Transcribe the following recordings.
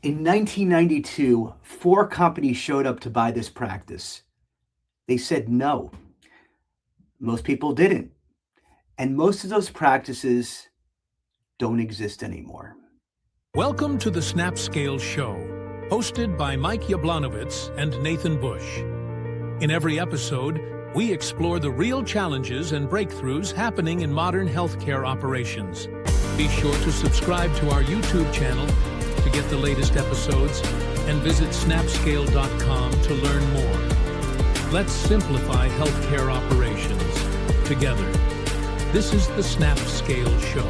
In 1992, 4 companies showed up to buy this practice. They said no. Most people didn't. And most of those practices don't exist anymore. Welcome to the Snapscale Show, hosted by Mike Yablonowitz and Nathan Bush. In every episode, we explore the real challenges and breakthroughs happening in modern healthcare operations. Be sure to subscribe to our YouTube channel to get the latest episodes and visit snapscale.com to learn more. Let's simplify healthcare operations together. This is the Snapscale Show.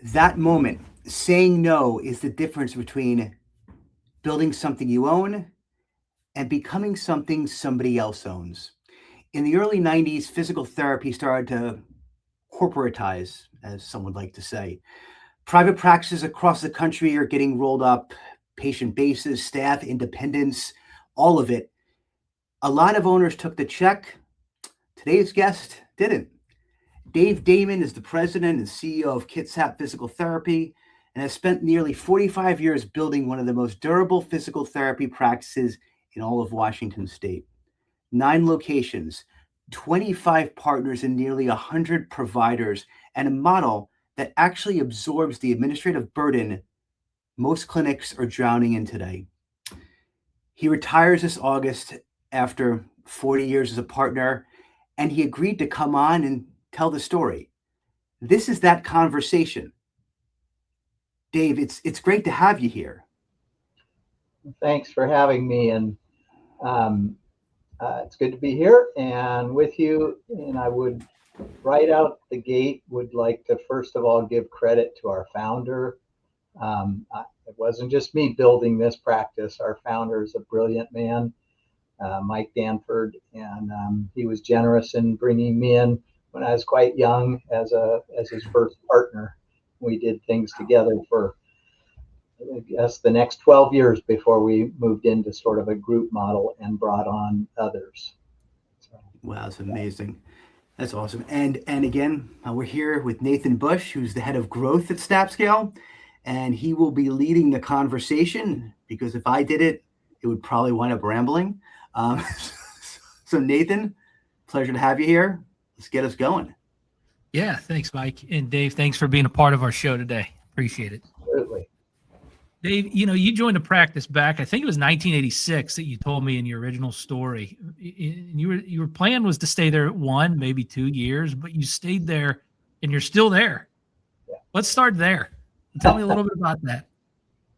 That moment, saying no, is the difference between building something you own and becoming something somebody else owns. In the early 90s, physical therapy started to corporatize, as some would like to say. Private practices across the country are getting rolled up, patient bases, staff, independence, all of it. A lot of owners took the check. Today's guest didn't. Dave Damon is the president and CEO of Kitsap Physical Therapy and has spent nearly 45 years building one of the most durable physical therapy practices in all of Washington state. 9 locations, 25 partners, and nearly 100 providers, and a model that actually absorbs the administrative burden most clinics are drowning in today. He retires this August after 40 years as a partner, and he agreed to come on and tell the story. This is that conversation. Dave, it's great to have you here. Thanks for having me, and it's good to be here and with you. And I would, right out the gate, would like to first of all give credit to our founder. It wasn't just me building this practice. Our founder is a brilliant man, Mike Danford, and he was generous in bringing me in when I was quite young as his first partner. We did things together for, I guess, the next 12 years before we moved into sort of a group model and brought on others. So. Wow, that's amazing. That's awesome. And again, we're here with Nathan Bush, who's the head of growth at Snapscale, and he will be leading the conversation because if I did it, it would probably wind up rambling. So Nathan, pleasure to have you here. Let's get us going. Yeah, thanks, Mike. And Dave, thanks for being a part of our show today. Appreciate it. Absolutely. Dave, you joined the practice back, I think it was 1986 that you told me in your original story. And your plan was to stay there 1, maybe 2 years, but you stayed there and you're still there. Yeah. Let's start there. Tell me a little bit about that.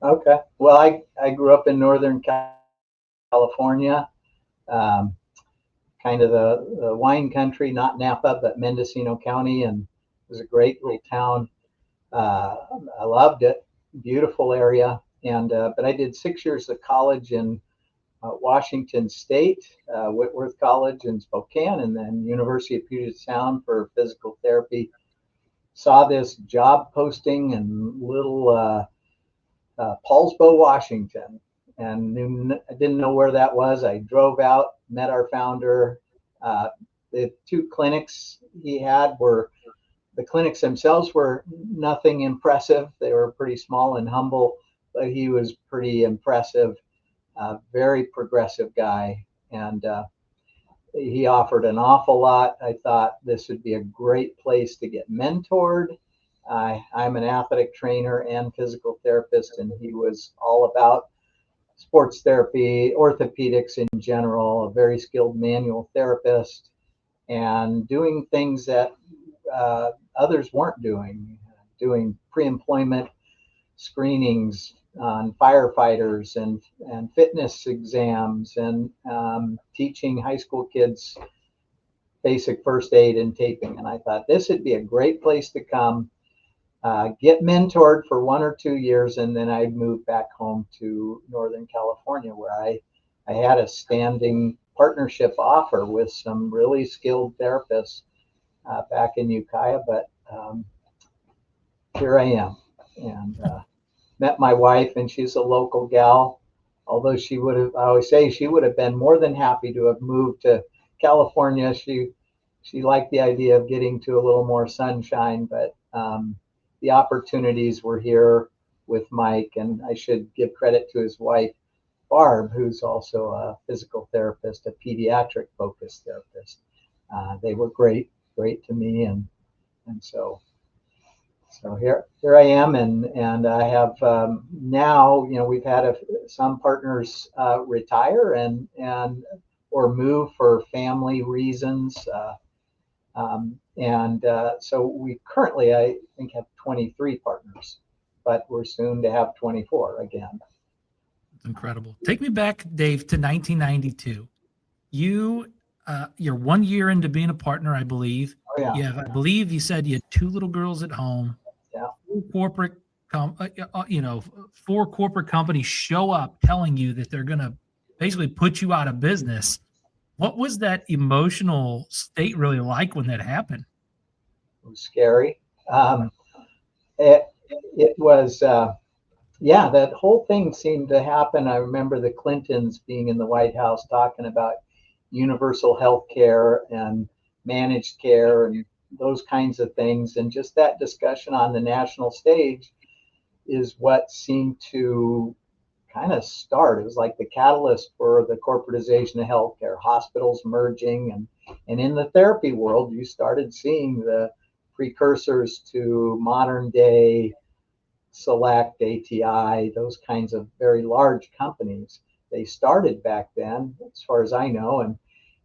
Okay. Well, I grew up in Northern California, kind of the wine country, not Napa, but Mendocino County, and it was a great little town. I loved it. Beautiful area. And but I did 6 years of college in Washington State, Whitworth College in Spokane, and then University of Puget Sound for physical therapy. Saw this job posting in little Paulsbo, Washington, and I didn't know where that was. I drove out, met our founder. The 2 clinics he had were, the clinics themselves were nothing impressive. They were pretty small and humble, but he was pretty impressive, very progressive guy. And he offered an awful lot. I thought this would be a great place to get mentored. I'm an athletic trainer and physical therapist, and he was all about sports therapy, orthopedics in general, a very skilled manual therapist, and doing things that others weren't doing pre-employment screenings on firefighters and fitness exams and teaching high school kids basic first aid and taping. And I thought this would be a great place to come, get mentored for 1 or 2 years, and then I'd move back home to Northern California, where I had a standing partnership offer with some really skilled therapists back in Ukiah, but here I am, and met my wife, and she's a local gal. Although she would have, I always say, she would have been more than happy to have moved to California. She she liked the idea of getting to a little more sunshine, but the opportunities were here with Mike, and I should give credit to his wife, Barb, who's also a physical therapist, a pediatric focused therapist. They were great to me, and so here I am, and I have now, we've had some partners retire and or move for family reasons, so we currently, I think, have 23 partners, but we're soon to have 24 again. Incredible. Take me back, Dave, to 1992. You're 1 year into being a partner, I believe. Oh, yeah. You have, I believe you said you had 2 little girls at home. Yeah. 4 corporate companies show up telling you that they're going to basically put you out of business. What was that emotional state really like when that happened? It was scary. It was, that whole thing seemed to happen. I remember the Clintons being in the White House talking about universal health care and managed care and those kinds of things. And just that discussion on the national stage is what seemed to kind of start. It was like the catalyst for the corporatization of healthcare, hospitals merging, and in the therapy world, you started seeing the precursors to modern day Select, ATI, those kinds of very large companies. They started back then, as far as I know,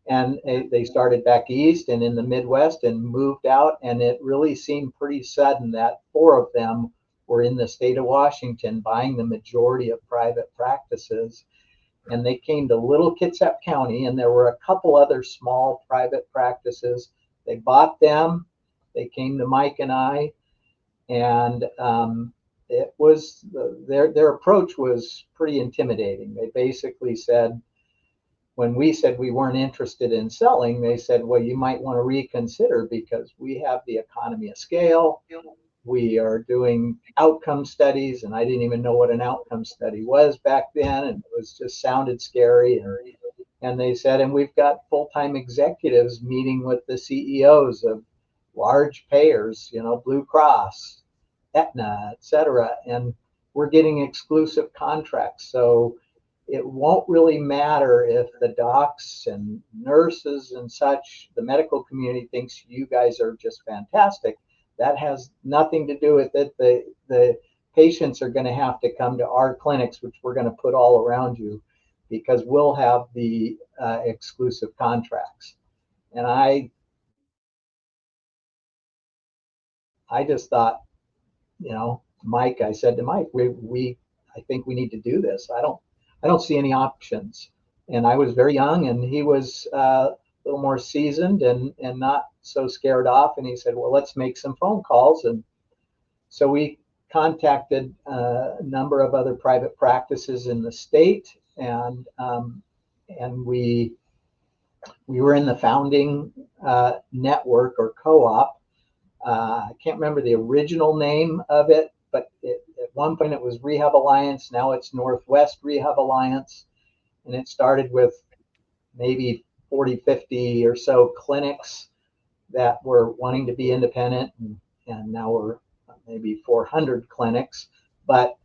and they started back east and in the Midwest and moved out, and it really seemed pretty sudden that 4 of them were in the state of Washington buying the majority of private practices. And they came to little Kitsap County, and there were a couple other small private practices. They bought them. They came to Mike and I, and it was their approach was pretty intimidating. They basically said, when we said we weren't interested in selling, they said, well, you might want to reconsider because we have the economy of scale. We are doing outcome studies, and I didn't even know what an outcome study was back then, and it was just sounded scary. And they said, and we've got full-time executives meeting with the CEOs of large payers, Blue Cross, Aetna, et cetera, and we're getting exclusive contracts. So it won't really matter if the docs and nurses and such, the medical community thinks you guys are just fantastic. That has nothing to do with it. The patients are going to have to come to our clinics, which we're going to put all around you, because we'll have the exclusive contracts. And I just thought, Mike, I said to Mike, I think we need to do this. I don't see any options. And I was very young, and he was a little more seasoned and not so scared off. And he said, well, let's make some phone calls. And so we contacted a number of other private practices in the state, and we were in the founding network or co-op. I can't remember the original name of it, but at one point it was Rehab Alliance. Now it's Northwest Rehab Alliance. And it started with maybe 40, 50 or so clinics that were wanting to be independent. And now we're maybe 400 clinics. But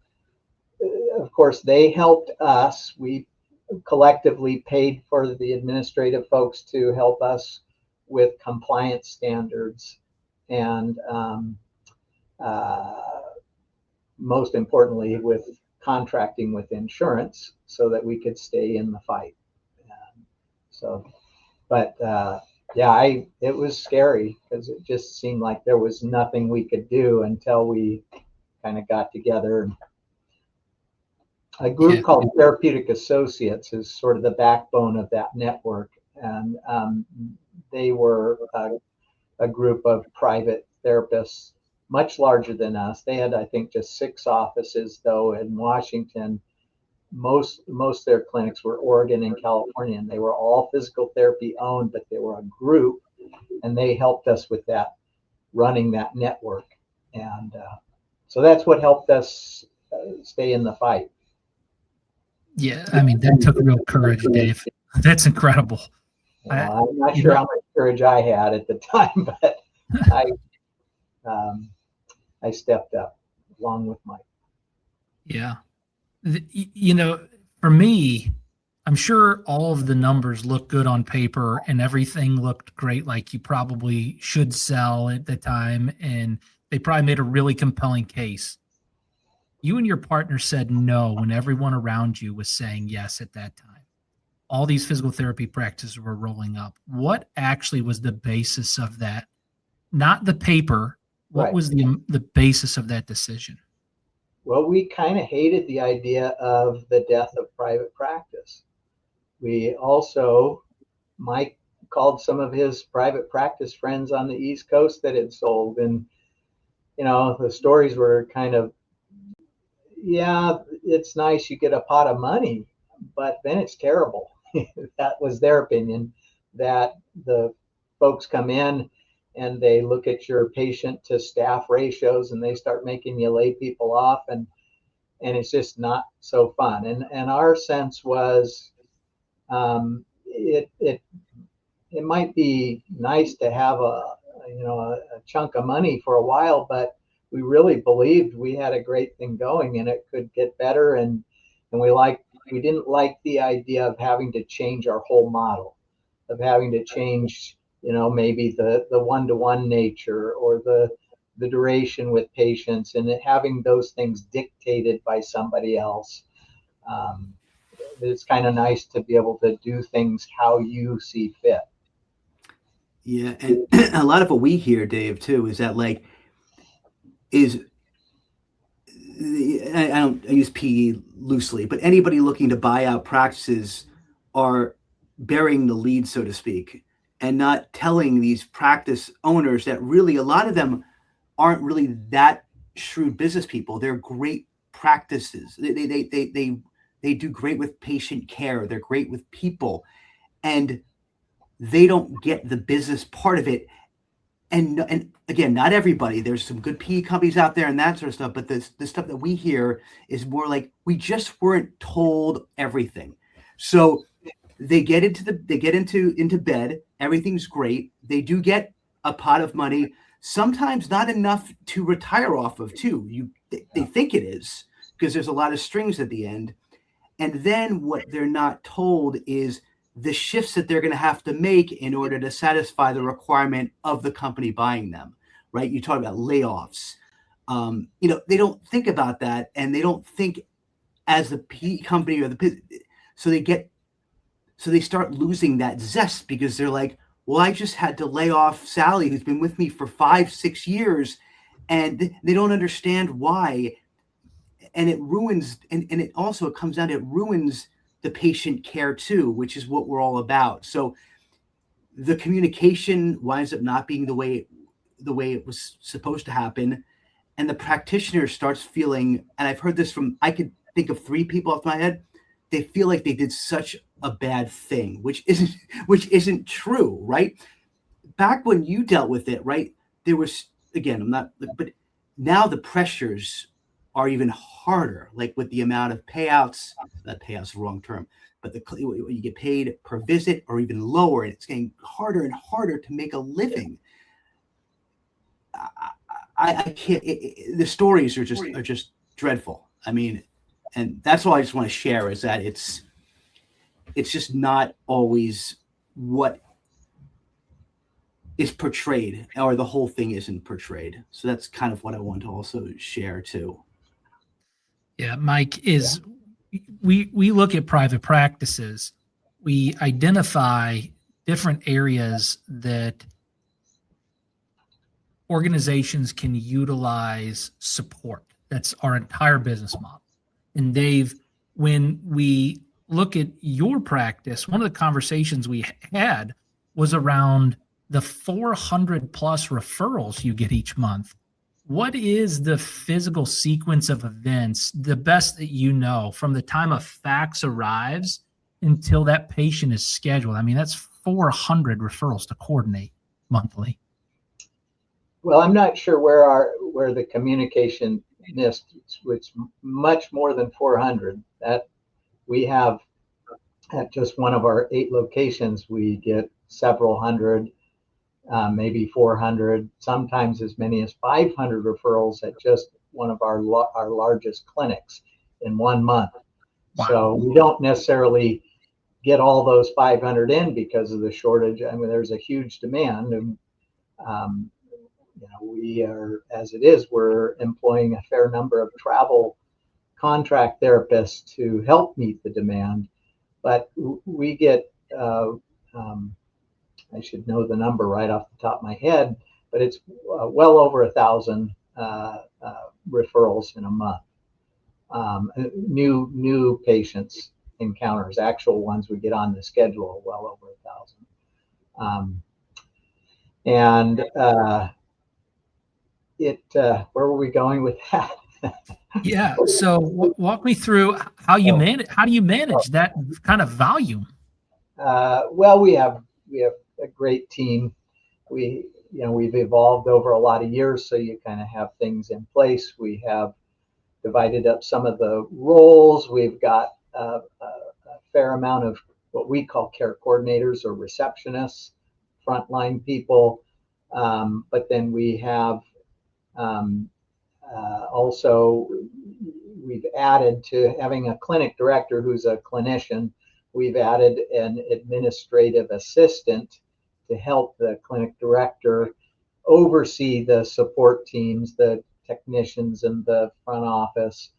of course, they helped us. We collectively paid for the administrative folks to help us with compliance standards. And most importantly, with contracting with insurance so that we could stay in the fight. It was scary because it just seemed like there was nothing we could do until we kind of got together. A group called Therapeutic Associates is sort of the backbone of that network. And they were a group of private therapists, much larger than us. They had, I think, just 6 offices, though, in Washington. Most of their clinics were Oregon and California, and they were all physical therapy owned, but they were a group, and they helped us with that, running that network. And so that's what helped us stay in the fight. Yeah, I mean, that took real courage, Dave. That's incredible. I'm not sure how much courage I had at the time, but I stepped up along with Mike. Yeah. You know, for me, I'm sure all of the numbers look good on paper and everything looked great, like you probably should sell at the time, and they probably made a really compelling case. You and your partner said no when everyone around you was saying yes at that time. All these physical therapy practices were rolling up. What actually was the basis of that? Not the paper. What Right. was the basis of that decision? Well, we kind of hated the idea of the death of private practice. We also, Mike called some of his private practice friends on the East Coast that had sold, and the stories were kind of, yeah, it's nice you get a pot of money, but then it's terrible. That was their opinion, that the folks come in and they look at your patient to staff ratios and they start making you lay people off, and it's just not so fun. And our sense was, it might be nice to have a chunk of money for a while, but we really believed we had a great thing going and it could get better. And we didn't like the idea of having to change our whole model, of having to change, maybe the one-to-one nature or the duration with patients, and having those things dictated by somebody else. It's kind of nice to be able to do things how you see fit. Yeah, and a lot of what we hear, Dave, too, is that I use PE loosely, but anybody looking to buy out practices are burying the lead, so to speak, and not telling these practice owners that really a lot of them aren't really that shrewd business people. They're great practices. They do great with patient care. They're great with people, and they don't get the business part of it. And again, not everybody. There's some good PE companies out there and that sort of stuff. But the stuff that we hear is more like we just weren't told everything. So they get into bed. Everything's great. They do get a pot of money. Sometimes not enough to retire off of too. They think it is, because there's a lot of strings at the end. And then what they're not told is the shifts that they're going to have to make in order to satisfy the requirement of the company buying them, right? You talk about layoffs. They don't think about that, and they don't think as the PE company or so they start losing that zest, because they're like, well, I just had to lay off Sally, who's been with me for 5-6 years, and they don't understand why. And it ruins, and it also comes down to, it ruins the patient care too, which is what we're all about. So the communication winds up not being the way it was supposed to happen. And the practitioner starts feeling, and I've heard this from, I could think of 3 people off my head, they feel like they did such a bad thing, which isn't true, right? Back when you dealt with it, right, there was, again, but now the pressures are even harder, like with the amount of payouts. That payouts the wrong term, but you get paid per visit or even lower, and it's getting harder and harder to make a living. I can't. The stories are just dreadful. I mean, and that's all I just want to share, is that it's just not always what is portrayed, or the whole thing isn't portrayed. So that's kind of what I want to also share too. Yeah, Mike, we look at private practices, we identify different areas that organizations can utilize support. That's our entire business model. And Dave, when we look at your practice, one of the conversations we had was around the 400 plus referrals you get each month. What is the physical sequence of events, the best that you know, from the time a fax arrives until that patient is scheduled? I mean, that's 400 referrals to coordinate monthly. Well, I'm not sure where the communication missed, which much more than 400. That we have at just one of our 8 locations, we get several hundred maybe 400, sometimes as many as 500 referrals at just one of our largest clinics in 1 month. Wow. So we don't necessarily get all those 500 in because of the shortage. I mean, there's a huge demand, and we are, as it is, we're employing a fair number of travel contract therapists to help meet the demand. But we get, I should know the number right off the top of my head, but it's well over 1,000 referrals in a month. New patients encounters, actual ones we get on the schedule, well over 1,000. Where were we going with that? Yeah. So walk me through how you manage. How do you manage that kind of volume? Well, we have a great team. We've evolved over a lot of years, so you kind of have things in place. We have divided up some of the roles. We've got a fair amount of what we call care coordinators or receptionists, frontline people. But then we have also, we've added to having a clinic director who's a clinician. We've added an administrative assistant to help the clinic director oversee the support teams, the technicians in the front office.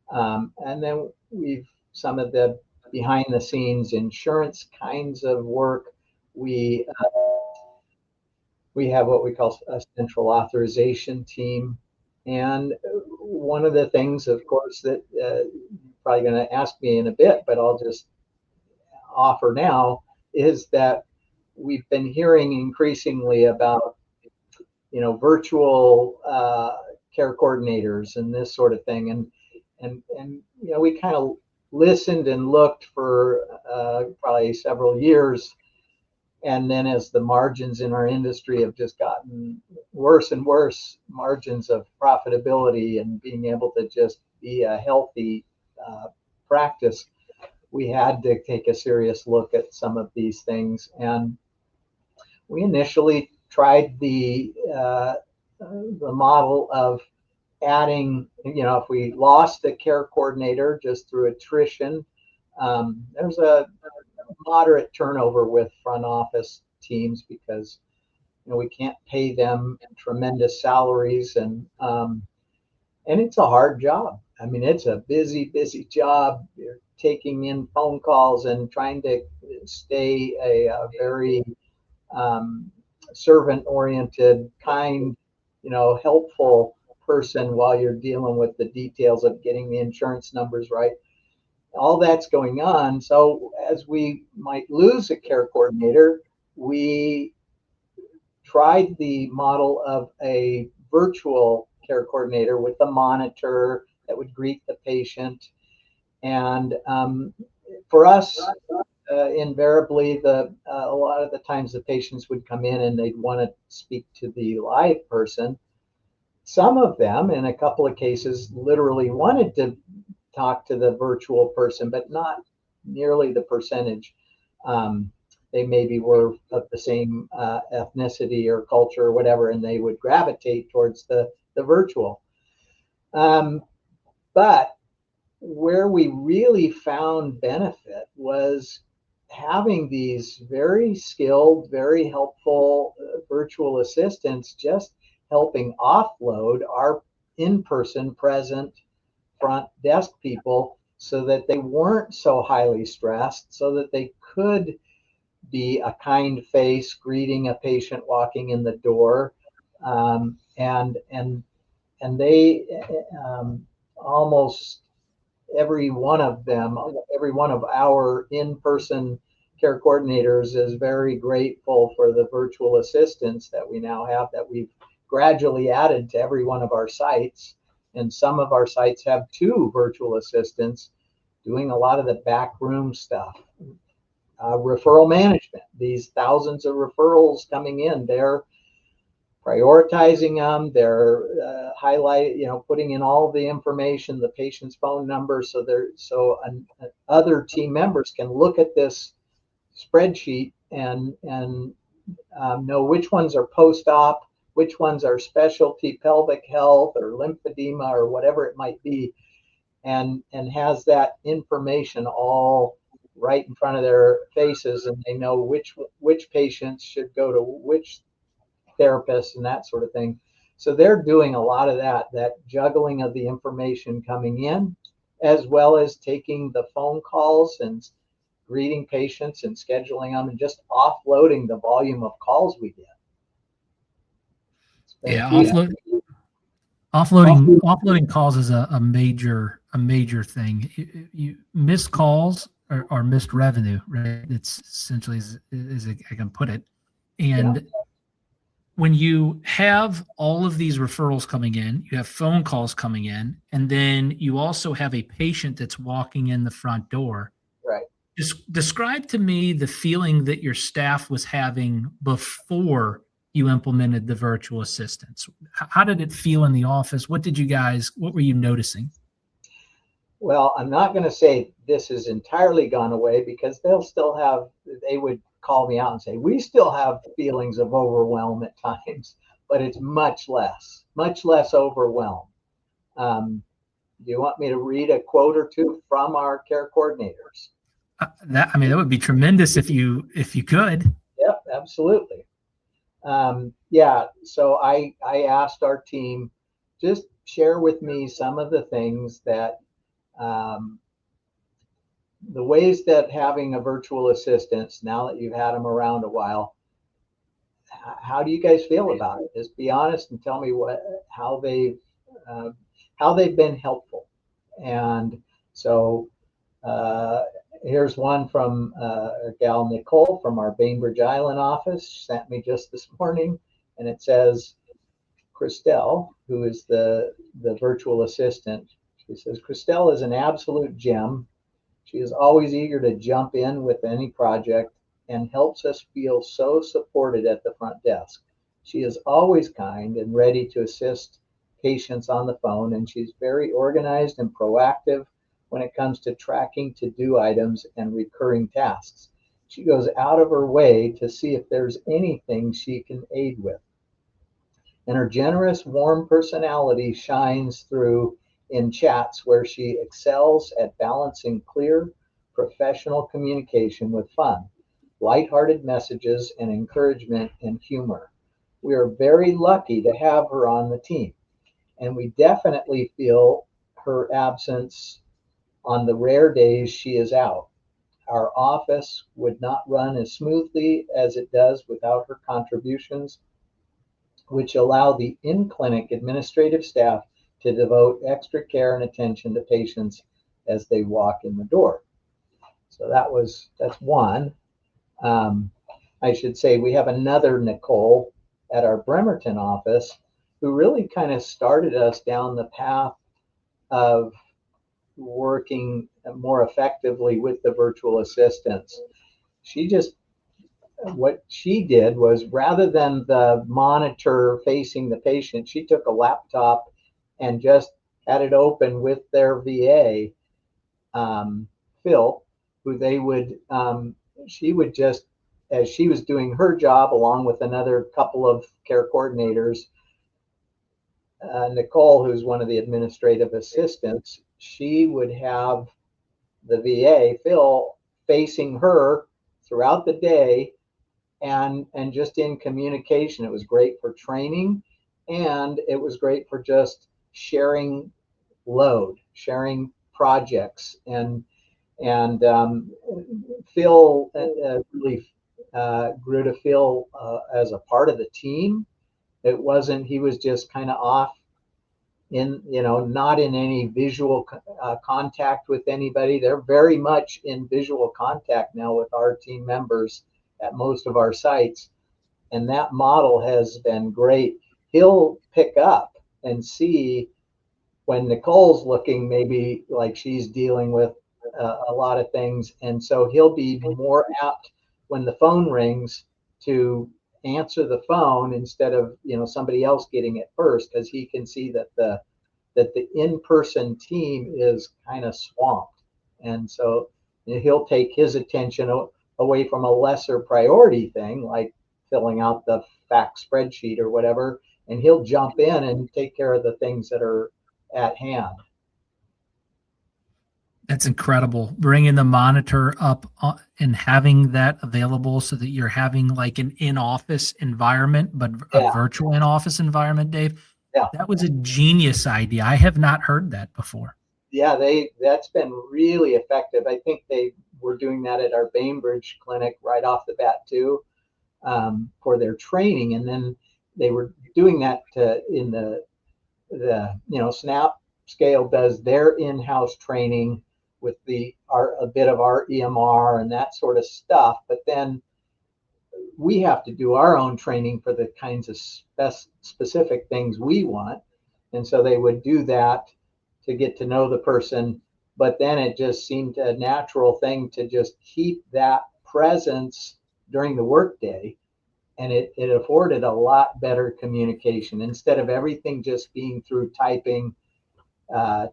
And then we've some of the behind the scenes insurance kinds of work. We have what we call a central authorization team. And one of the things, of course, that you're probably going to ask me in a bit, but I'll just offer now, is that we've been hearing increasingly about, virtual care coordinators and this sort of thing. And we kind of listened and looked for probably several years. And then as the margins in our industry have just gotten worse and worse, margins of profitability and being able to just be a healthy practice, we had to take a serious look at some of these things. And we initially tried the model of adding, if we lost a care coordinator just through attrition, there's a moderate turnover with front office teams because we can't pay them tremendous salaries, and it's a hard job. I mean, it's a busy job. You're taking in phone calls and trying to stay a very servant-oriented, kind, helpful person while you're dealing with the details of getting the insurance numbers right. All that's going on. So as we might lose a care coordinator, we tried the model of a virtual care coordinator with a monitor that would greet the patient. And for us, invariably, a lot of the times the patients would come in and they'd want to speak to the live person. Some of them, in a couple of cases, literally wanted to talk to the virtual person, but not nearly the percentage. They maybe were of the same ethnicity or culture or whatever, and they would gravitate towards the virtual. But where we really found benefit was having these very skilled, very helpful virtual assistants just helping offload our in-person present front desk people so that they weren't so highly stressed, so that they could be a kind face greeting a patient walking in the door. And they almost every one of them, every one of our in-person care coordinators is very grateful for the virtual assistants that we now have, that we've gradually added to every one of our sites. And some of our sites have 2 virtual assistants doing a lot of the backroom stuff. Referral management, these thousands of referrals coming in, they're prioritizing them, they're putting in all the information, the patient's phone number, so other team members can look at this spreadsheet and know which ones are post-op, which ones are specialty pelvic health or lymphedema or whatever it might be, and has that information all right in front of their faces, and they know which patients should go to which therapist and that sort of thing. So they're doing a lot of that juggling of the information coming in, as well as taking the phone calls and greeting patients and scheduling them and just offloading the volume of calls we get. Yeah, offloading calls is a major thing. You missed calls or missed revenue, right? It's essentially as I can put it. And when you have all of these referrals coming in, you have phone calls coming in, and then you also have a patient that's walking in the front door. Right. Describe to me the feeling that your staff was having before you implemented the virtual assistants. How did it feel in the office? What were you noticing? Well, I'm not going to say this has entirely gone away, because they would call me out and say, we still have feelings of overwhelm at times, but it's much less overwhelm. Do you want me to read a quote or two from our care coordinators? That would be tremendous if you could. Yep, absolutely. So I asked our team, just share with me some of the things that, the ways that having a virtual assistant, now that you've had them around a while, how do you guys feel about it? Just be honest and tell me how they've been helpful. And so here's one from a gal, Nicole, from our Bainbridge Island office. She sent me just this morning, and it says, Christelle, who is the virtual assistant, she says, Christelle is an absolute gem. She is always eager to jump in with any project and helps us feel so supported at the front desk. She is always kind and ready to assist patients on the phone, and she's very organized and proactive when it comes to tracking to-do items and recurring tasks. She goes out of her way to see if there's anything she can aid with. And her generous, warm personality shines through in chats where she excels at balancing clear, professional communication with fun, lighthearted messages, and encouragement and humor. We are very lucky to have her on the team, and we definitely feel her absence on the rare days she is out. Our office would not run as smoothly as it does without her contributions, which allow the in-clinic administrative staff to devote extra care and attention to patients as they walk in the door. So that's one. I should say we have another Nicole at our Bremerton office who really kind of started us down the path of working more effectively with the virtual assistants. What she did was, rather than the monitor facing the patient, she took a laptop and just had it open with their VA, Phil, who she would just, as she was doing her job along with another couple of care coordinators, Nicole, who's one of the administrative assistants, she would have the VA, Phil, facing her throughout the day and just in communication. It was great for training, and it was great for just sharing load, sharing projects, and Phil really grew to feel as a part of the team. It wasn't, he was just kind of off in, not in any visual contact with anybody. They're very much in visual contact now with our team members at most of our sites. And that model has been great. He'll pick up and see when Nicole's looking maybe like she's dealing with a lot of things. And so he'll be more apt when the phone rings to answer the phone instead of somebody else getting it first, because he can see that the in-person team is kind of swamped, and so he'll take his attention away from a lesser priority thing like filling out the fax spreadsheet or whatever, and he'll jump in and take care of the things that are at hand. That's incredible. Bringing the monitor up and having that available so that you're having like an in-office environment, but a virtual in-office environment, Dave. Yeah. That was a genius idea. I have not heard that before. Yeah, that's been really effective. I think they were doing that at our Bainbridge clinic right off the bat too, for their training. And then they were doing that in the Snapscale does their in-house training with a bit of our EMR and that sort of stuff. But then we have to do our own training for the kinds of specific things we want. And so they would do that to get to know the person. But then it just seemed a natural thing to just keep that presence during the workday. And it afforded a lot better communication instead of everything just being through typing,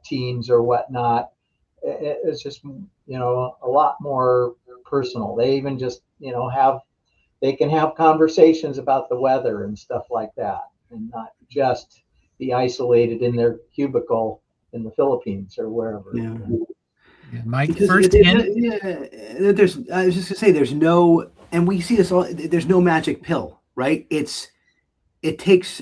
Teams or whatnot. It's just, a lot more personal. They even just, they can have conversations about the weather and stuff like that, and not just be isolated in their cubicle in the Philippines or wherever. Yeah. Mike, Because first I was just gonna say, there's no, and we see this all. There's no magic pill, right? It takes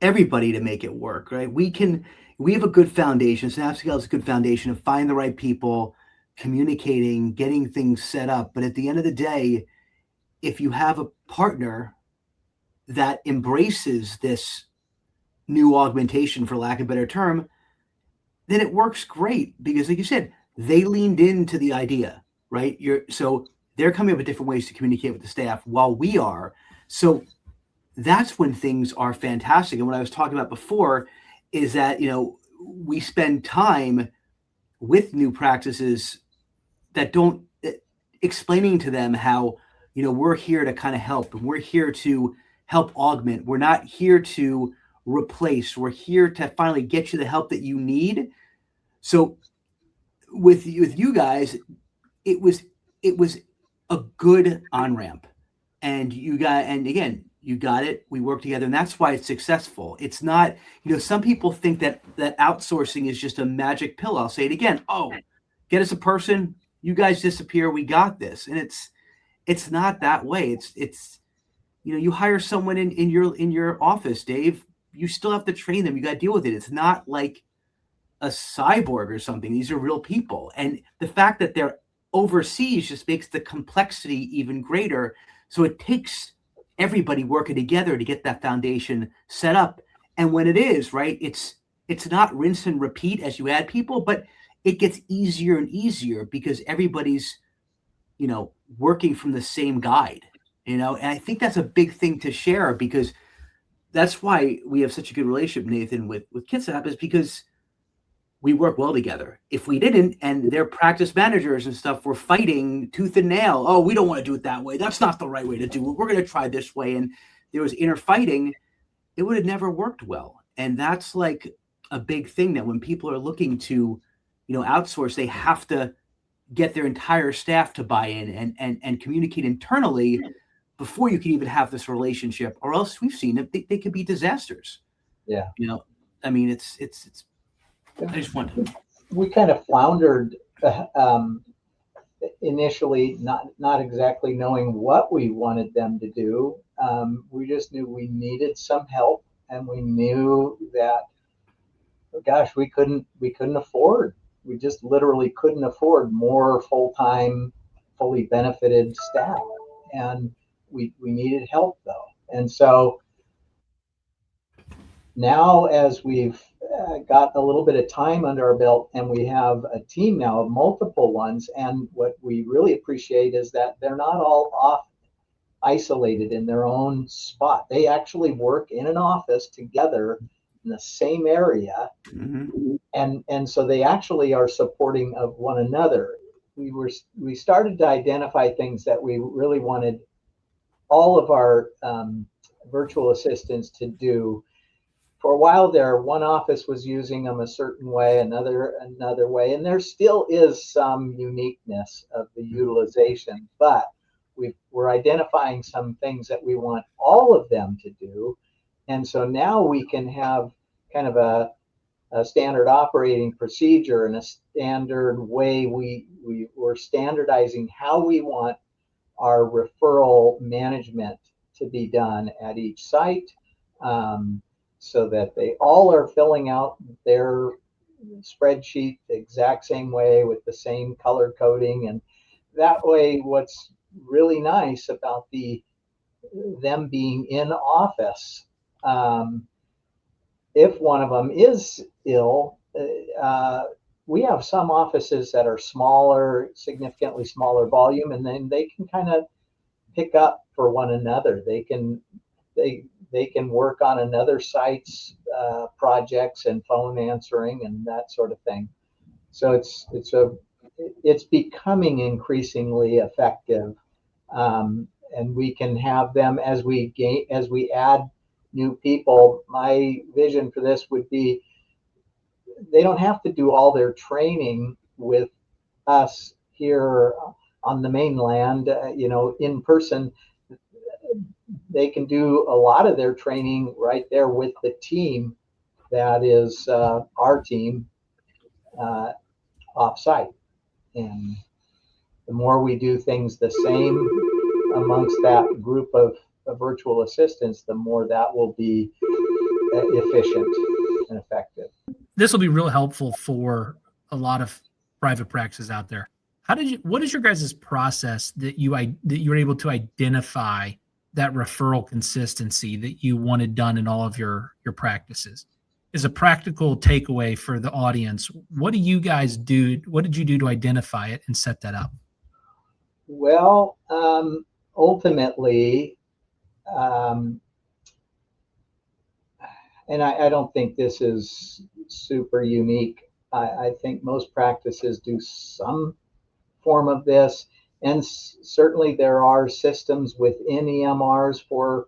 everybody to make it work, right? We have a good foundation. Snapscale is a good foundation of finding the right people, communicating, getting things set up. But at the end of the day, if you have a partner that embraces this new augmentation, for lack of a better term, then it works great, because like you said, they leaned into the idea, right? So they're coming up with different ways to communicate with the staff while we are. So that's when things are fantastic. And what I was talking about before is that, we spend time with new practices that don't explaining to them how, we're here to kind of help, and we're here to help augment. We're not here to replace. We're here to finally get you the help that you need. So with you guys, it was a good on-ramp, and again, you got it. We work together, and that's why it's successful. It's not, some people think that outsourcing is just a magic pill. I'll say it again. Oh, get us a person, you guys disappear, we got this. And it's not that way. It's you hire someone in your office, Dave, you still have to train them. You got to deal with it. It's not like a cyborg or something. These are real people. And the fact that they're overseas just makes the complexity even greater. So it takes everybody working together to get that foundation set up. And when it is, right, it's not rinse and repeat as you add people, but it gets easier and easier because everybody's, working from the same guide, and I think that's a big thing to share, because that's why we have such a good relationship, Nathan, with Kitsap, is because we work well together. If we didn't, and their practice managers and stuff were fighting tooth and nail, oh, we don't want to do it that way, that's not the right way to do it, we're going to try this way, and there was inner fighting, it would have never worked well. And that's like a big thing, that when people are looking to outsource, they have to get their entire staff to buy in and communicate internally before you can even have this relationship, or else we've seen it, they could be disasters. Yeah. I mean, it's I just want to. We kind of floundered initially, not exactly knowing what we wanted them to do. We just knew we needed some help, and we knew that, gosh, we couldn't afford. We just literally couldn't afford more full-time, fully benefited staff, and we needed help though. And so now, as we've got a little bit of time under our belt, and we have a team now of multiple ones, and what we really appreciate is that they're not all off isolated in their own spot. They actually work in an office together in the same area, mm-hmm. and so they actually are supporting of one another. We started to identify things that we really wanted all of our virtual assistants to do. For a while there, one office was using them a certain way, another way, and there still is some uniqueness of the utilization. But we're identifying some things that we want all of them to do. And so now we can have kind of a standard operating procedure and a standard way we're standardizing how we want our referral management to be done at each site, so that they all are filling out their spreadsheet the exact same way with the same color coding. And that way, what's really nice about them being in office, if one of them is ill, we have some offices that are smaller, significantly smaller volume, and then they can kind of pick up for one another. They can work on another site's projects and phone answering and that sort of thing. So it's becoming increasingly effective, and we can have them as we add new people. My vision for this would be they don't have to do all their training with us here on the mainland, in person. They can do a lot of their training right there with the team that is our team off-site. And the more we do things the same amongst that group of virtual assistants, the more that will be efficient and effective. This will be real helpful for a lot of private practices out there. What is your guys' process that you were able to identify that referral consistency that you wanted done in all of your practices? As a practical takeaway for the audience, what do you guys do? What did you do to identify it and set that up? Well, ultimately, and I don't think this is super unique. I think most practices do some form of this, and certainly there are systems within EMRs for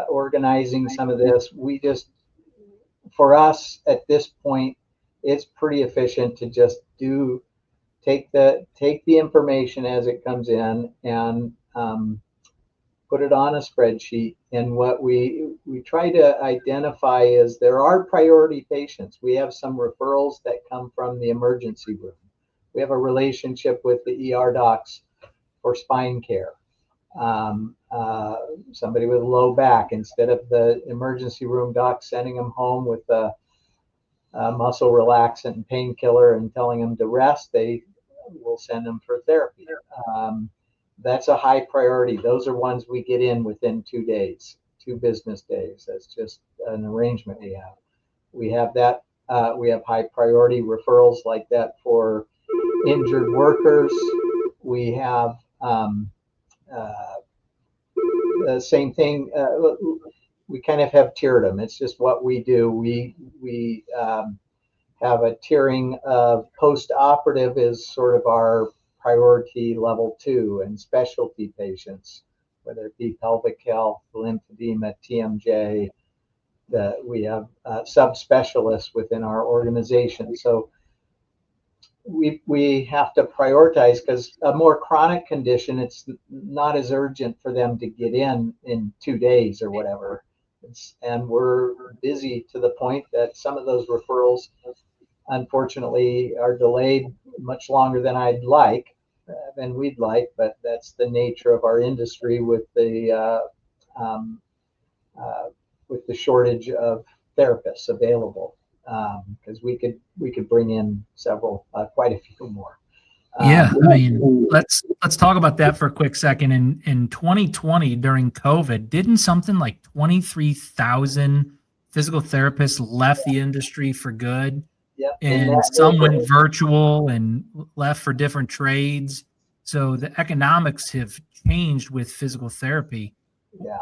organizing some of this. For us at this point, it's pretty efficient to just take the information as it comes in and put it on a spreadsheet. And what we try to identify is there are priority patients. We have some referrals that come from the emergency room. We have a relationship with the ER docs for spine care. Somebody with low back, instead of the emergency room doc sending them home with a muscle relaxant and painkiller and telling them to rest, they will send them for therapy. That's a high priority. Those are ones we get in within 2 days, 2 business days. That's just an arrangement we have. We have that. We have high priority referrals like that for injured workers. We have the same thing. We kind of have tiered them. It's just what we do. We have a tiering of post-operative is sort of our priority level 2, and specialty patients, whether it be pelvic health, lymphedema, TMJ. We have subspecialists within our organization. So we have to prioritize, because a more chronic condition, it's not as urgent for them to get in 2 days or whatever. And we're busy to the point that some of those referrals, unfortunately, are delayed much longer than we'd like, but that's the nature of our industry with the shortage of therapists available. Because we could bring in quite a few more. Yeah, I mean, let's talk about that for a quick second. In 2020, during COVID, didn't something like 23,000 physical therapists left the industry for good? Yep. And some went virtual and left for different trades. So the economics have changed with physical therapy. Yeah.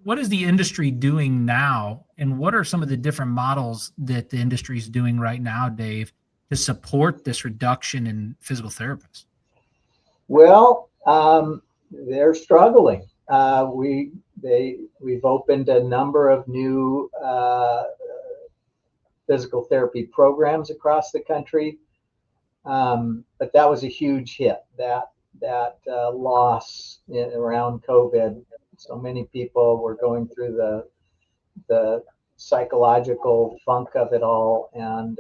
What is the industry doing now, and what are some of the different models that the industry is doing right now, Dave, to support this reduction in physical therapists? Well, they're struggling. We've opened a number of new physical therapy programs across the country, but that was a huge hit. loss around COVID. So many people were going through the psychological funk of it all, and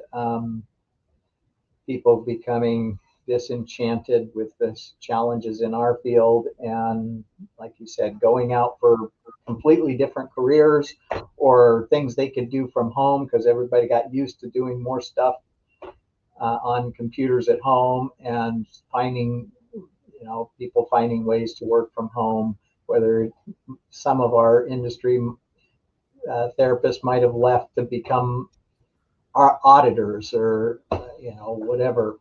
people becoming disenchanted with the challenges in our field, and like you said, going out for completely different careers or things they could do from home, because everybody got used to doing more stuff on computers at home, and finding, people finding ways to work from home, whether some of our industry therapists might have left to become our auditors or whatever.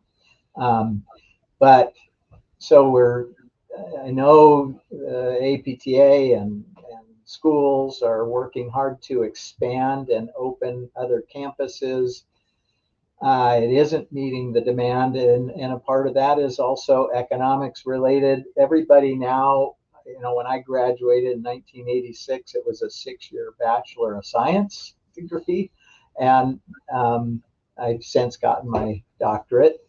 But so I know APTA and schools are working hard to expand and open other campuses. It isn't meeting the demand, and a part of that is also economics related. Everybody now, when I graduated in 1986, it was a 6-year Bachelor of Science degree, and I've since gotten my doctorate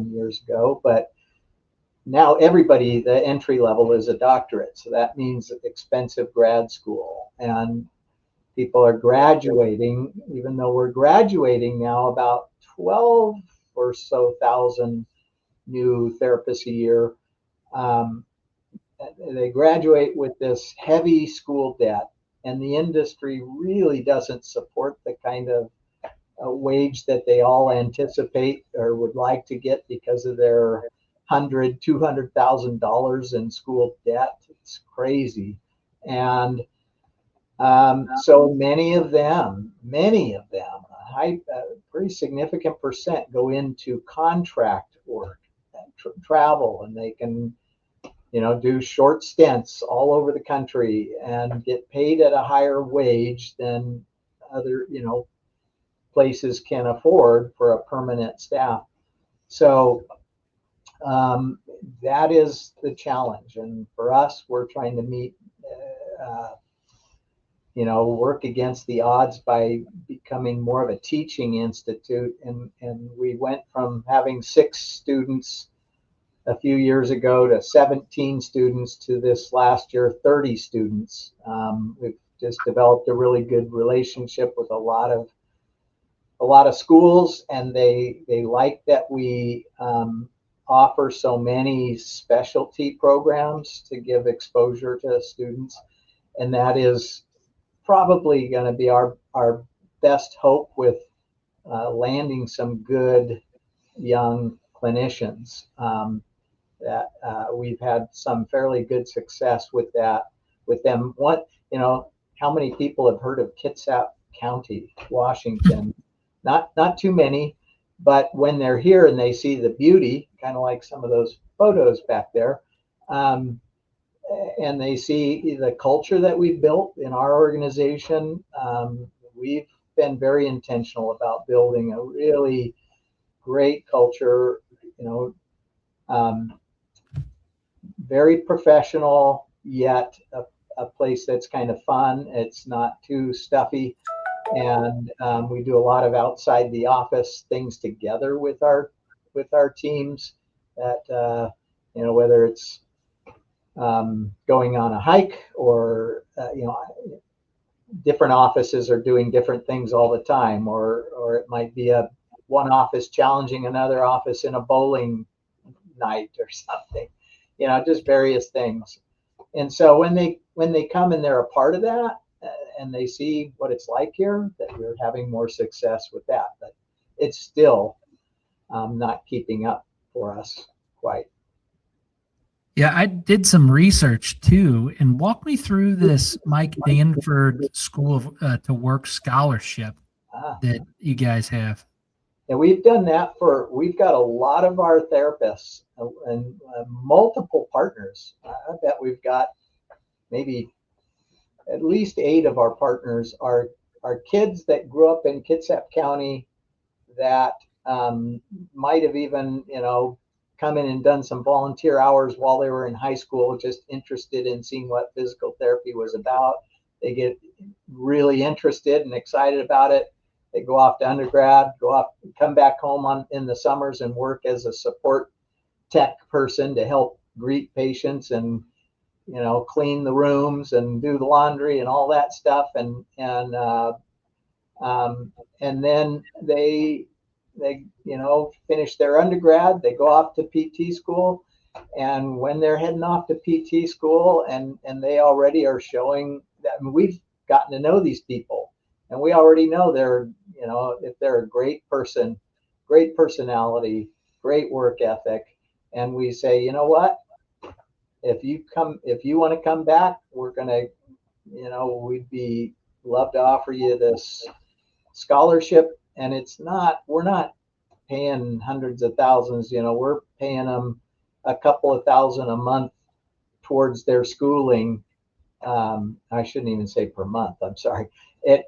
years ago. But now everybody, the entry level is a doctorate, so that means expensive grad school, and people are graduating. Even though we're graduating now about 12 or so thousand new therapists a year, they graduate with this heavy school debt, and the industry really doesn't support the kind of wage that they all anticipate or would like to get because of their $200,000 in school debt. It's crazy. And so many of them, a pretty significant percent, go into contract work, travel, and they can do short stints all over the country and get paid at a higher wage than other places can afford for a permanent staff. So that is the challenge, and for us, we're trying to meet work against the odds by becoming more of a teaching institute, and we went from having 6 students a few years ago to 17 students to this last year 30 students. We've just developed a really good relationship with a lot of schools, and they like that we offer so many specialty programs to give exposure to students, and that is probably going to be our best hope with landing some good young clinicians. That we've had some fairly good success with them. How many people have heard of Kitsap County, Washington? Not too many, but when they're here and they see the beauty, kind of like some of those photos back there, and they see the culture that we've built in our organization, we've been very intentional about building a really great culture, very professional, yet a place that's kind of fun. It's not too stuffy. And we do a lot of outside the office things together with our teams, that whether it's going on a hike or different offices are doing different things all the time, or it might be one office challenging another office in a bowling night or something, just various things. And so when they come and they're a part of that, and they see what it's like here, that we're having more success with that. But it's still not keeping up for us quite. Yeah, I did some research too, and walk me through this Mike Danford School of to Work scholarship that you guys have. And we've done that we've got a lot of our therapists and multiple partners. I bet we've got maybe at least 8 of our partners are kids that grew up in Kitsap County that might have even, come in and done some volunteer hours while they were in high school, just interested in seeing what physical therapy was about. They get really interested and excited about it. They go off to undergrad, come back home in the summers and work as a support tech person to help greet patients and, clean the rooms and do the laundry and all that stuff. And then they finish their undergrad, they go off to PT school. And when they're heading off to PT school and they already are showing that, I mean, we've gotten to know these people and we already know they're, if they're a great person, great personality, great work ethic. And we say, you know what, if you want to come back, we're going to, we'd love to offer you this scholarship. And we're not paying hundreds of thousands, we're paying them a couple of thousand a month towards their schooling. I shouldn't even say per month. I'm sorry. I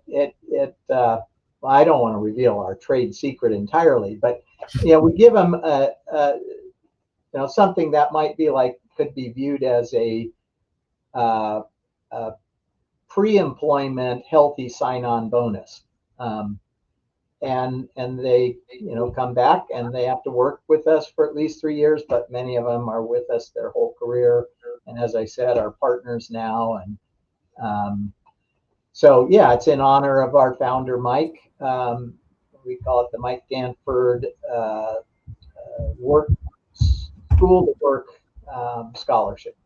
don't want to reveal our trade secret entirely, but we give them something that might be could be viewed as a pre-employment healthy sign-on bonus. And they come back and they have to work with us for at least 3 years, but many of them are with us their whole career, and as I said, are partners now. And so it's in honor of our founder Mike. We call it the Mike Danford School to Work Scholarship.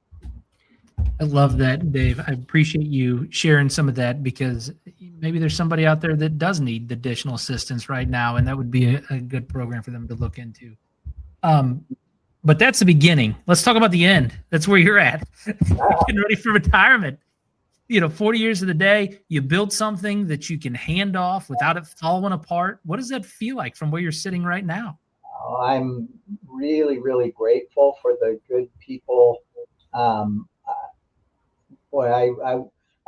I love that, Dave. I appreciate you sharing some of that, because maybe there's somebody out there that does need additional assistance right now, and that would be a good program for them to look into. But that's the beginning. Let's talk about the end. That's where you're at. Getting ready for retirement. 40 years of the day, you build something that you can hand off without it falling apart. What does that feel like from where you're sitting right now? I'm really, really grateful for the good people.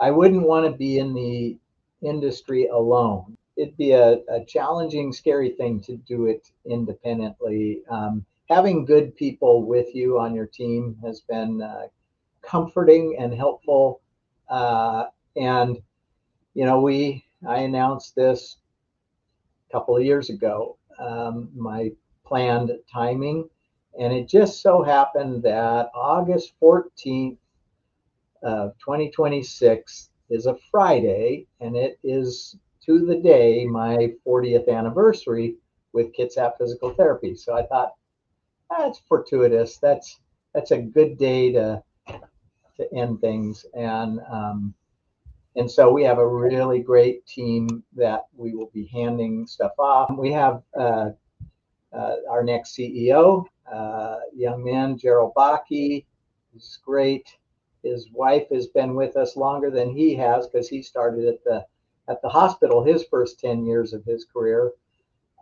I wouldn't want to be in the industry alone. It'd be a challenging, scary thing to do it independently. Having good people with you on your team has been comforting and helpful. And I announced this a couple of years ago, my planned timing, and it just so happened that August 14th of 2026 is a Friday, and it is to the day my 40th anniversary with Kitsap Physical Therapy. So I thought, that's fortuitous. That's a good day to end things. And so we have a really great team that we will be handing stuff off. We have our next CEO, young man, Gerald Bakke. He's great. His wife has been with us longer than he has, because he started at the hospital his first 10 years of his career.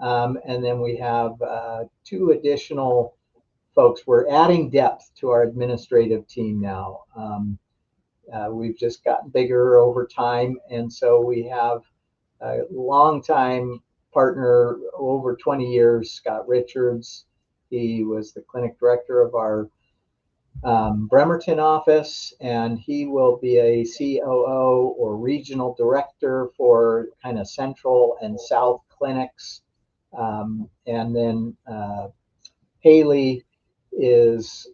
And then we have 2 additional folks. We're adding depth to our administrative team now. We've just gotten bigger over time, and so we have a longtime partner, over 20 years, Scott Richards. He was the clinic director of our Bremerton office, and he will be a COO or regional director for kind of central and south clinics. And then Haley is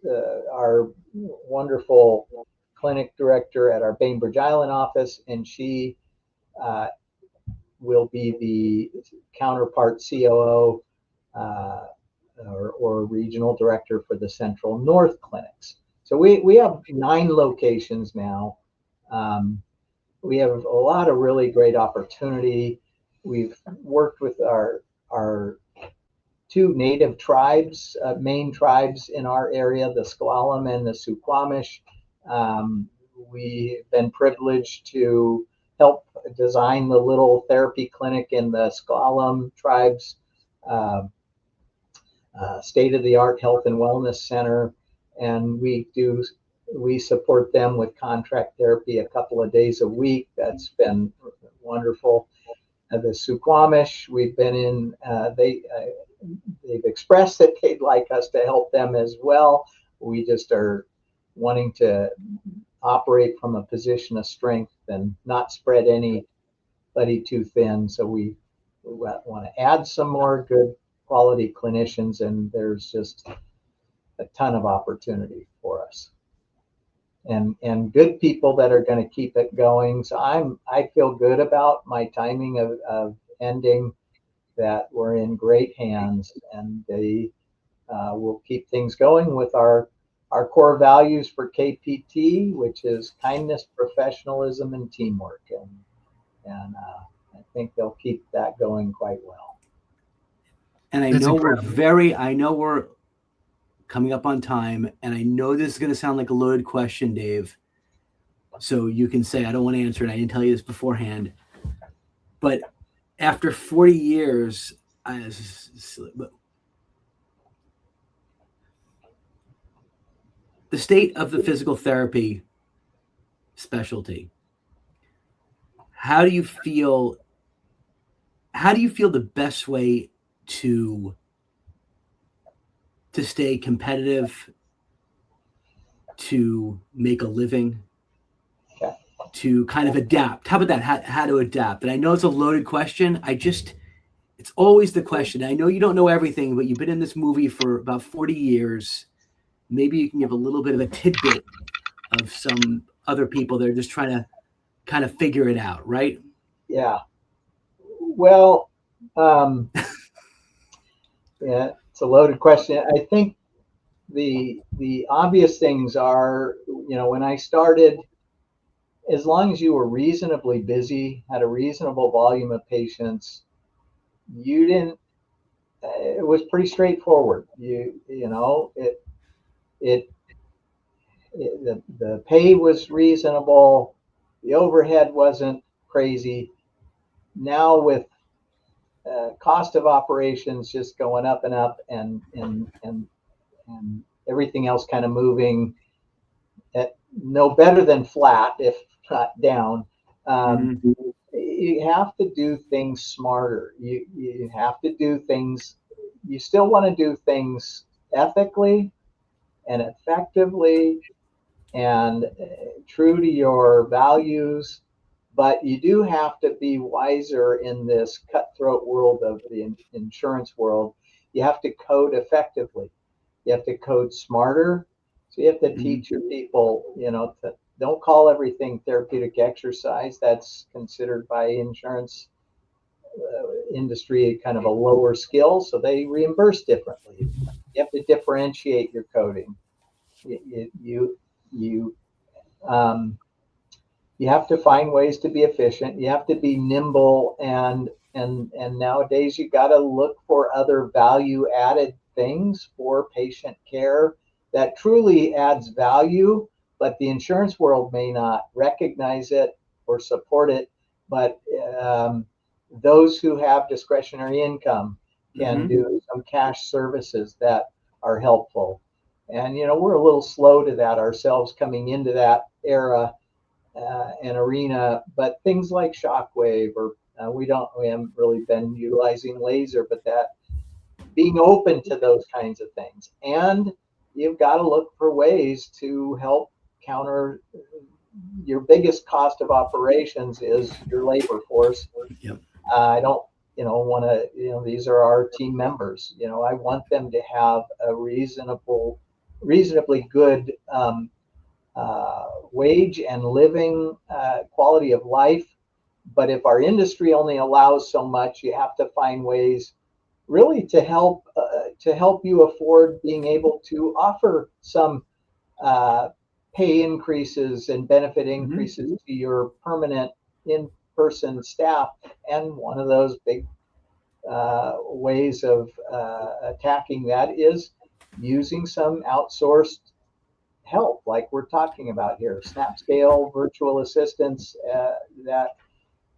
our wonderful clinic director at our Bainbridge Island office, and she will be the counterpart COO or regional director for the Central North clinics. So we have 9 locations now. We have a lot of really great opportunity. We've worked with our 2 native tribes, main tribes in our area, the S'Klallam and the Suquamish. We've been privileged to help design the little therapy clinic in the S'Klallam tribes, state-of-the-art health and wellness center, and we support them with contract therapy a couple of days a week. That's been wonderful. The Suquamish, we've been in, they've expressed that they'd like us to help them as well. We just are wanting to operate from a position of strength and not spread anybody too thin. So we want to add some more good quality clinicians, and there's just a ton of opportunity for for us, and good people that are going to keep it going. So I feel good about my timing of ending, that we're in great hands, and they will keep things going with our core values for KPT, which is kindness, professionalism, and teamwork. And I think they'll keep that going quite well. And I know we're coming up on time, and I know this is going to sound like a loaded question, Dave. So you can say, I don't want to answer it. I didn't tell you this beforehand. But after 40 years, the state of the physical therapy specialty, how do you feel the best way to stay competitive, to make a living, to kind of adapt? How about that? How to adapt? And I know it's a loaded question. It's always the question. I know you don't know everything, but you've been in this movie for about 40 years. Maybe you can give a little bit of a tidbit of some other people that are just trying to kind of figure it out, right? Yeah. Well, yeah, it's a loaded question. I think the obvious things are, when I started, as long as you were reasonably busy, had a reasonable volume of patients, it was pretty straightforward. The pay was reasonable, the overhead wasn't crazy. Now with cost of operations just going up and up, and everything else kind of moving at no better than flat, if not down. You have to do things smarter. You have to do things. You still want to do things ethically and effectively and true to your values, but you do have to be wiser in this cutthroat world of the insurance world. You have to code effectively. You have to code smarter. So you have to teach your people, don't call everything therapeutic exercise. That's considered by insurance industry kind of a lower skill, so they reimburse differently. You have to differentiate your coding. You have to find ways to be efficient. You have to be nimble, and nowadays you got to look for other value added things for patient care that truly adds value, but the insurance world may not recognize it or support it. But those who have discretionary income can do some cash services that are helpful. And, we're a little slow to that ourselves coming into that era and arena, but things like Shockwave, or we haven't really been utilizing laser, but that being open to those kinds of things. And you've got to look for ways to help counter your biggest cost of operations is your labor force. Yep. I don't, want to, these are our team members. I want them to have a reasonably good wage and living quality of life. But if our industry only allows so much, you have to find ways really to help you afford being able to offer some pay increases and benefit increases to your permanent in-person staff. And one of those big ways of attacking that is using some outsourced help, like we're talking about here, Snapscale virtual assistants that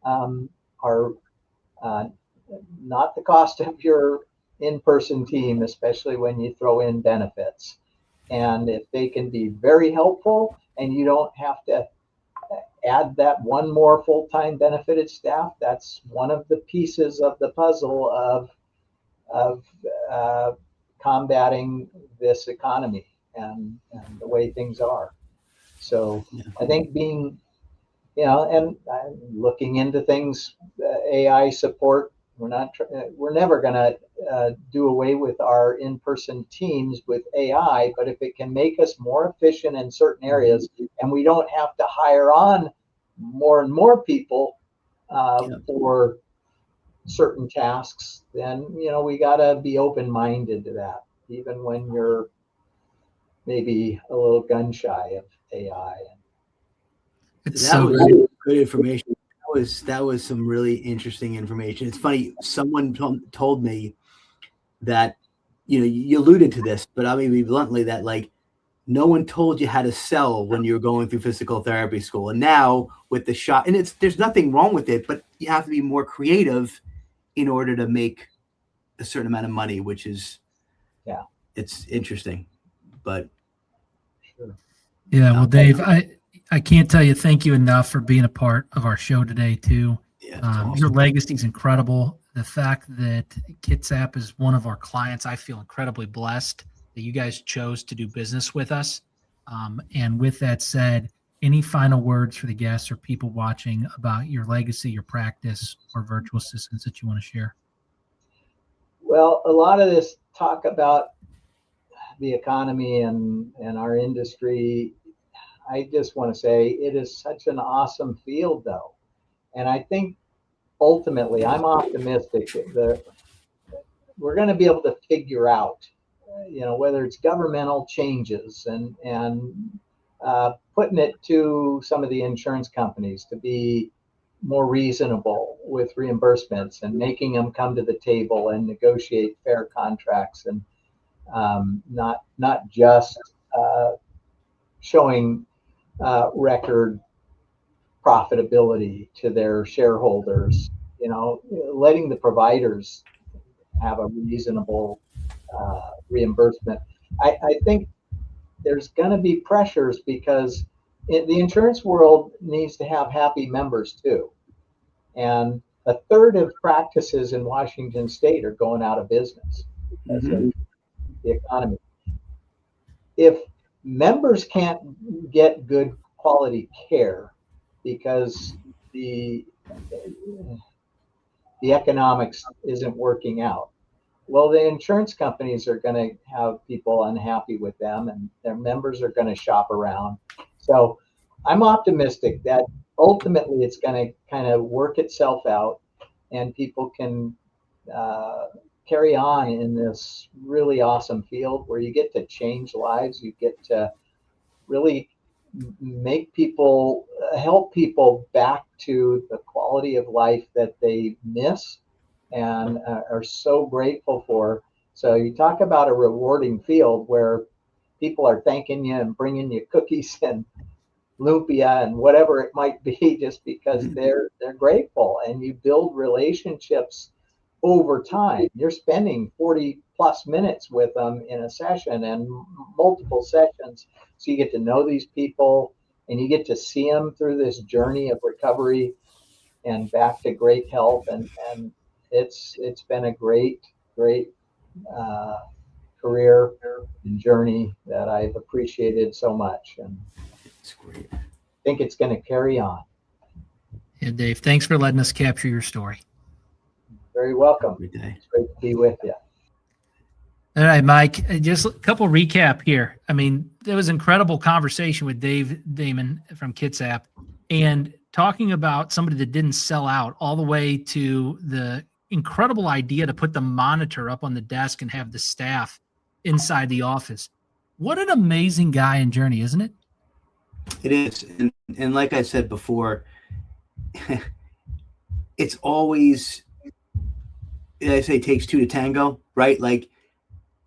are not the cost of your in-person team, especially when you throw in benefits. And if they can be very helpful and you don't have to add that one more full-time benefited staff, that's one of the pieces of the puzzle of combating this economy and the way things are. So I think being, and looking into things, AI support We're never going to do away with our in-person teams with AI, but if it can make us more efficient in certain areas, and we don't have to hire on more and more people for certain tasks, then we got to be open-minded to that, even when you're maybe a little gun shy of AI. That was good information. That was some really interesting information. It's funny, someone told me that, you alluded to this, but I mean, bluntly, that like no one told you how to sell when you were going through physical therapy school. And now with the shop, and there's nothing wrong with it, but you have to be more creative in order to make a certain amount of money, which is, it's interesting, but. Sure. Yeah. Well, Dave, I can't tell you thank you enough for being a part of our show today too. Yeah, awesome. Your legacy is incredible. The fact that Kitsap is one of our clients, I feel incredibly blessed that you guys chose to do business with us. And with that said, any final words for the guests or people watching about your legacy, your practice, or virtual assistants that you want to share? Well, a lot of this talk about the economy and our industry, I just want to say it is such an awesome field, though. And I think ultimately, I'm optimistic that we're going to be able to figure out, whether it's governmental changes and putting it to some of the insurance companies to be more reasonable with reimbursements and making them come to the table and negotiate fair contracts, and not just showing record profitability to their shareholders, letting the providers have a reasonable reimbursement. I think there's going to be pressures because the insurance world needs to have happy members too. And a third of practices in Washington State are going out of business because of the economy. If members can't get good quality care because the economics isn't working out, well, the insurance companies are going to have people unhappy with them, and their members are going to shop around. So I'm optimistic that ultimately it's going to kind of work itself out, and people can carry on in this really awesome field where you get to change lives. You get to really make people, help people back to the quality of life that they miss and are so grateful for. So you talk about a rewarding field where people are thanking you and bringing you cookies and lumpia and whatever it might be, just because they're grateful, and you build relationships over time. You're spending 40 plus minutes with them in a session and multiple sessions. So you get to know these people and you get to see them through this journey of recovery and back to great health. And it's been a great career and journey that I've appreciated so much. And it's great. I think it's going to carry on. Yeah, Dave, thanks for letting us capture your story. Very welcome. Every day. It's great to be with you. All right, Mike, just a couple recap here. I mean, there was an incredible conversation with Dave Damon from Kitsap, and talking about somebody that didn't sell out all the way to the incredible idea to put the monitor up on the desk and have the staff inside the office. What an amazing guy and journey, isn't it? It is. And like I said before, it's always, I say, it takes two to tango, right? Like,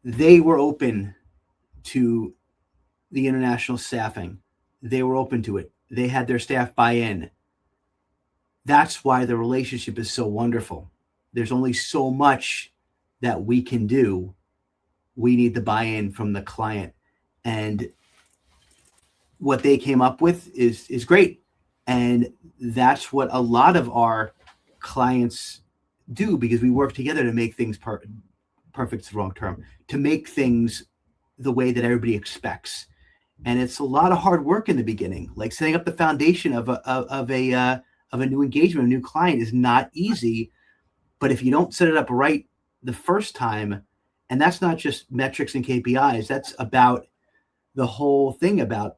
they were open to the international staffing. They were open to it. They had their staff buy in. That's why the relationship is so wonderful. There's only so much that we can do. We need the buy-in from the client. And what they came up with is great. And that's what a lot of our clients do, because we work together to make things perfect's the wrong term, to make things the way that everybody expects. And it's a lot of hard work in the beginning. Like, setting up the foundation of a new engagement, a new client, is not easy. But if you don't set it up right the first time, and that's not just metrics and KPIs, that's about the whole thing about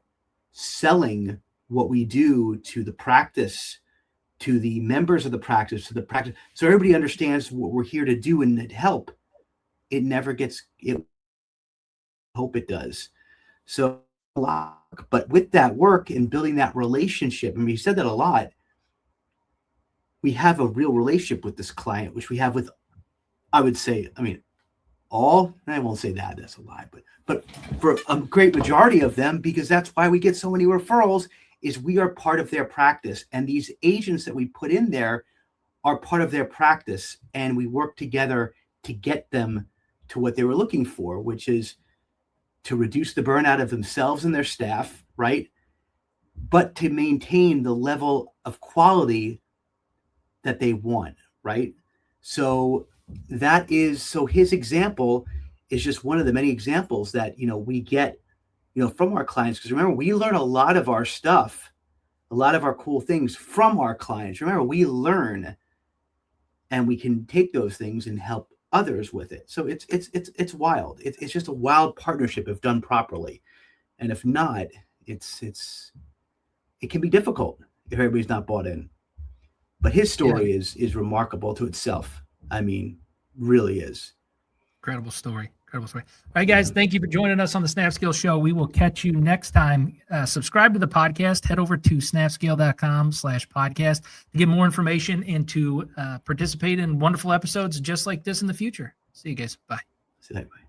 selling what we do to the practice, to the members of the practice, to the practice, so everybody understands what we're here to do and help. It never gets it. Hope it does. So a lot, but with that work and building that relationship, and we said that a lot, we have a real relationship with this client, which we have with, I would say, I mean, all, I won't say that, that's a lie, but for a great majority of them, because that's why we get so many referrals, is we are part of their practice. And these agents that we put in there are part of their practice. And we work together to get them to what they were looking for, which is to reduce the burnout of themselves and their staff, right? But to maintain the level of quality that they want, right? So that is, so his example is just one of the many examples that, we get, from our clients. Because remember, we learn a lot of our stuff, a lot of our cool things from our clients. Remember, we learn and we can take those things and help others with it. So it's wild. It's just a wild partnership if done properly. And if not, it can be difficult if everybody's not bought in. But his story is remarkable to itself. I mean, really is. Incredible story. All right, guys, thank you for joining us on the Snapscale Show. We will catch you next time. Subscribe to the podcast. Head over to snapscale.com/podcast to get more information and to participate in wonderful episodes just like this in the future. See you guys. Bye. See you later. Bye.